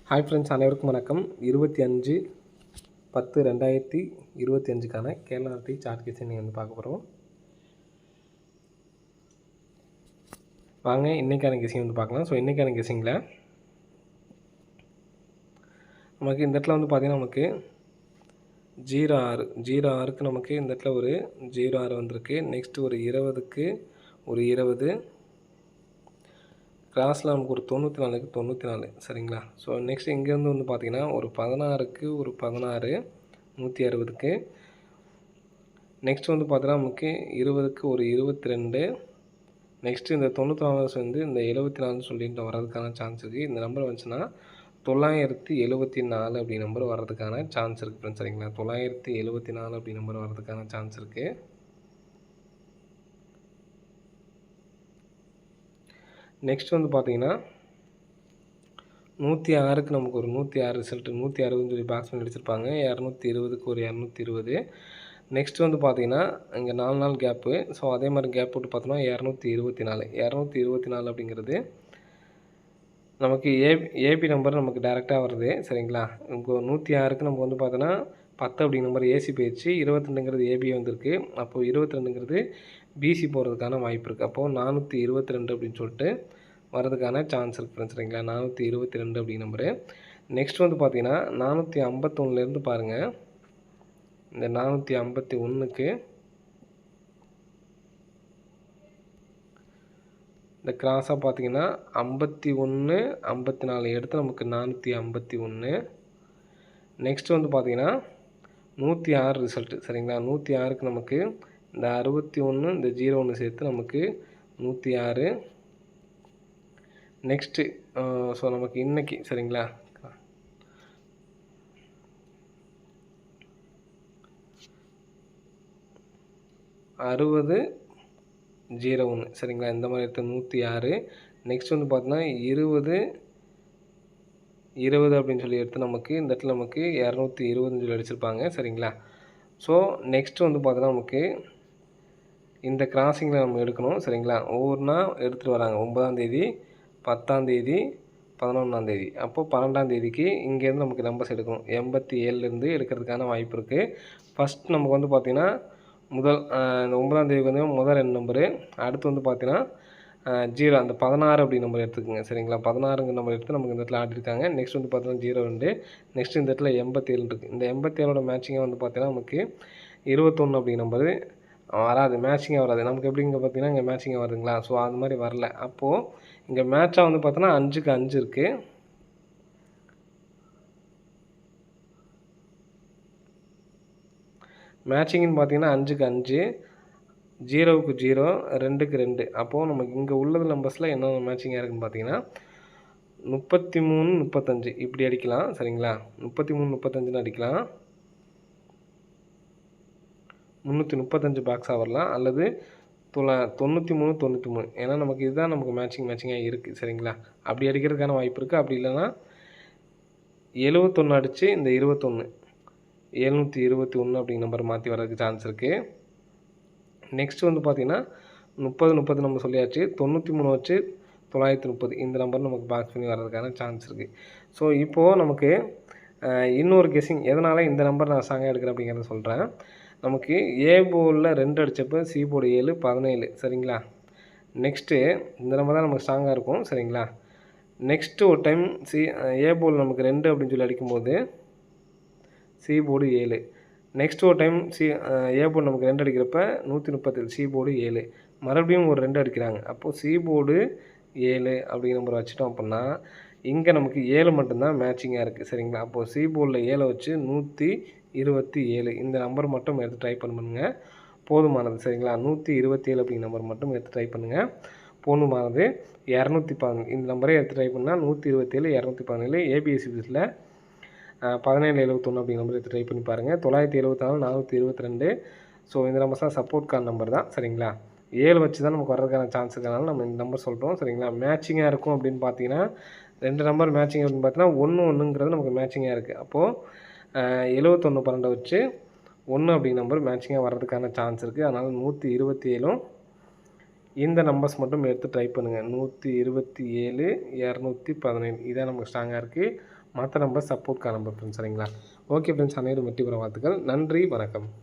Hi friends, அனைவருக்கும் வணக்கம். 25/10/2025க்கான Kerala lottery chart கேஸை நீங்கள் பார்க்க போகிறோம். வாங்க இன்றைக்கான கெஸிங் பார்க்கலாம். ஸோ இன்றைக்கான கெஸிங்கில் நமக்கு இந்த இடத்துல பார்த்திங்கன்னா நமக்கு 06 நமக்கு இந்த இடத்துல ஒரு 06 வந்திருக்கு. நெக்ஸ்ட்டு ஒரு 20க்கு ஒரு 20, கிராஸில் நமக்கு ஒரு 94க்கு 94, சரிங்களா. ஸோ நெக்ஸ்ட் இங்கேருந்து பார்த்திங்கன்னா ஒரு 16க்கு ஒரு 16, 160க்கு. நெக்ஸ்ட் பார்த்தீங்கன்னா நமக்கு 20க்கு ஒரு 22. நெக்ஸ்ட்டு இந்த 94 இந்த 74 சொல்லிட்டு வர்றதுக்கான சான்ஸ் இருக்குது. இந்த நம்பர் வந்துச்சுன்னா 974 அப்படி நம்பர் வர்றதுக்கான சான்ஸ் இருக்குது ஃப்ரெண்ட்ஸ், சரிங்களா. 974 அப்படி நம்பர் வர்றதுக்கான சான்ஸ் இருக்குது. நெக்ஸ்ட் பார்த்தீங்கன்னா 106க்கு நமக்கு ஒரு 106 ரிசல்ட்டு 160 சொல்லி பாக்ஸ் பண்ணி அடிச்சிருப்பாங்க. 220க்கு ஒரு 220. நெக்ஸ்ட் பார்த்தீங்கன்னா இங்கே 4 நாள் கேப்பு. ஸோ அதே மாதிரி கேப் போட்டு பார்த்தோம்னா 224 அப்படிங்கிறது நமக்கு ஏபி நம்பர் நமக்கு டேரெக்டாக வருது, சரிங்களா. இப்போ 106க்கு நமக்கு பார்த்தோன்னா 10 அப்படி நம்பர் ஏசி போயிடுச்சு. 22ங்கிறது ஏபி வந்திருக்கு. அப்போது 22ங்கிறது பிசி போகிறதுக்கான வாய்ப்பு இருக்குது. அப்போது 422 அப்படின்னு சொல்லிட்டு வரதுக்கான சான்ஸ் இருக்குது ஃப்ரெண்ட்ஸ், சரிங்களா. 422 அப்படி நம்பரு. நெக்ஸ்ட் பார்த்தீங்கன்னா 451லேருந்து பாருங்கள். இந்த 451க்கு இந்த கிராஸாக பார்த்தீங்கன்னா 51, 54 எடுத்து நமக்கு 451. நெக்ஸ்ட் பார்த்தீங்கன்னா 106 ரிசல்ட்டு, சரிங்களா. 106க்கு நமக்கு இந்த 61 இந்த 01 சேர்த்து நமக்கு 106. நெக்ஸ்ட்டு ஸோ நமக்கு இன்றைக்கி, சரிங்களா, 6001, சரிங்களா. இந்த மாதிரி எடுத்து 106. நெக்ஸ்ட் பார்த்தீங்கன்னா 20 அப்படின்னு சொல்லி எடுத்து நமக்கு இந்த இடத்துல நமக்கு 220 சொல்லி அடிச்சிருப்பாங்க, சரிங்களா. ஸோ நெக்ஸ்ட் பார்த்தீங்கன்னா நமக்கு இந்த கிராசிங்கில் நம்ம எடுக்கணும், சரிங்களா. ஒவ்வொன்றா எடுத்துகிட்டு வராங்க. 9ஆம் தேதி, 10ஆம் தேதி, 11ஆம் தேதி. அப்போது 12ஆம் தேதிக்கு இங்கேருந்து நமக்கு நம்பர்ஸ் எடுக்கணும். 87லேருந்து எடுக்கிறதுக்கான வாய்ப்பு இருக்குது. ஃபஸ்ட் நமக்கு பார்த்திங்கன்னா முதல் இந்த 9ஆம் தேதிக்கு முதல் 2 நம்பரு. அடுத்து பார்த்தீங்கன்னா 0 அந்த 16 அப்படி நம்பர் எடுத்துக்கோங்க, சரிங்களா. 16ங்க நம்பர் எடுத்து நமக்கு இந்த இடத்துல ஆடிருக்காங்க. நெக்ஸ்ட் பார்த்தீங்கன்னா 02. நெக்ஸ்ட் இந்த இடத்துல 87 இருக்குது. இந்த 87ஓட மேட்சிங்காக பார்த்தீங்கன்னா நமக்கு 21 அப்படி நம்பரு வராது, மேட்சிங்காக வராது. நமக்கு எப்படிங்க பார்த்தீங்கன்னா இங்கே மேட்சிங்காக வருதுங்களா. ஸோ அது மாதிரி வரல. அப்போது இங்கே மேட்சாக பார்த்தோன்னா 5க்கு 5 இருக்குது. மேட்சிங்னு பார்த்தீங்கன்னா 5க்கு 5, 0க்கு 0, 2க்கு 2. அப்போது நமக்கு இங்கே உள்ளது நம்பர்ஸில் என்ன மேட்சிங்காக இருக்குதுன்னு பார்த்தீங்கன்னா 33, 35 இப்படி அடிக்கலாம், சரிங்களா. 33, 35 அடிக்கலாம். 335 பாக்ஸாக வரலாம், அல்லது 93, 93. ஏன்னா நமக்கு இதுதான் நமக்கு மேட்சிங்காக இருக்குது, சரிங்களா. அப்படி அடிக்கிறதுக்கான வாய்ப்பு இருக்குது. அப்படி இல்லைன்னா 71 அடித்து இந்த 21 721 அப்படிங்கிற நம்பர் மாற்றி வர்றதுக்கு சான்ஸ் இருக்குது. நெக்ஸ்ட் பார்த்திங்கன்னா 30 நம்ம சொல்லியாச்சு. 93 வச்சு 930 இந்த நம்பர் நமக்கு பாக்ஸ் பண்ணி வர்றதுக்கான சான்ஸ் இருக்குது. ஸோ இப்போது நமக்கு இன்னொரு கெஸிங் எதனால் இந்த நம்பர் நான் ஸ்ட்ராங்காக எடுக்கிறேன் அப்படிங்கிறத சொல்கிறேன். நமக்கு ஏ போர்டில் 2 அடித்தப்போ சி போர்டு 7, 17, சரிங்களா. நெக்ஸ்ட்டு இந்த நம்பர் தான் நமக்கு ஸ்ட்ராங்காக இருக்கும், சரிங்களா. நெக்ஸ்ட்டு ஒரு டைம் ஏ போர்டில் நமக்கு 2 அப்படின்னு சொல்லி அடிக்கும்போது சி போர்டு 7. நெக்ஸ்ட் ஒரு டைம் ஏ போர்டு நமக்கு 2 அடிக்கிறப்ப 137, சி போர்டு 7. மறுபடியும் ஒரு 2 அடிக்கிறாங்க. அப்போது சி போர்டு 7 அப்படிங்கிற நம்பர் வச்சுட்டோம் அப்படின்னா இங்கே நமக்கு 7 மட்டும்தான் மேட்சிங்காக இருக்குது, சரிங்களா. அப்போது சி போர்டில் 7 வச்சு 127 இந்த நம்பர் மட்டும் எடுத்து ட்ரை பண்ணுங்க, போதுமானது, சரிங்களா. 127 அப்படிங்கிற நம்பர் மட்டும் எடுத்து ட்ரை பண்ணுங்கள், போதுமானது. 217 இந்த நம்பரே எடுத்து ட்ரை பண்ணால் 127, 217 ஏபிஎஸ்சிபிஸில் 1771 அப்படிங்கிற நம்பர் எடுத்து ட்ரை பண்ணி பாருங்கள். 974, 422. ஸோ இந்த நம்பர்ஸ் தான் சப்போர்ட் கார்டு நம்பர் தான், சரிங்களா. 7 வச்சு தான் நமக்கு வர்றதுக்கான சான்ஸ் இருக்கிறனால நம்ம இந்த நம்பர் சொல்கிறோம், சரிங்களா. மேட்சிங்காக இருக்கும் அப்படின்னு பார்த்தீங்கன்னா 2 நம்பர் மேட்சிங் அப்படின்னு பார்த்தீங்கன்னா 1 நமக்கு மேட்சிங்காக இருக்குது. அப்போது 71 12 வச்சு 1 அப்படிங்கிற நம்பர் மேட்சிங்காக வர்றதுக்கான சான்ஸ் இருக்குது. அதனால் 127 இந்த நம்பர்ஸ் மட்டும் எடுத்து ட்ரை பண்ணுங்கள். 127, 217 இதான் நமக்கு ஸ்ட்ராங்காக இருக்குது. மற்ற நம்பர் சப்போர்ட்கான நம்பர் ஃப்ரெண்ட்ஸ். சரிங்களா? ஓகே ஃப்ரெண்ட்ஸ், அனைவரும் வெற்றி பெற வாழ்த்துக்கள். நன்றி, வணக்கம்.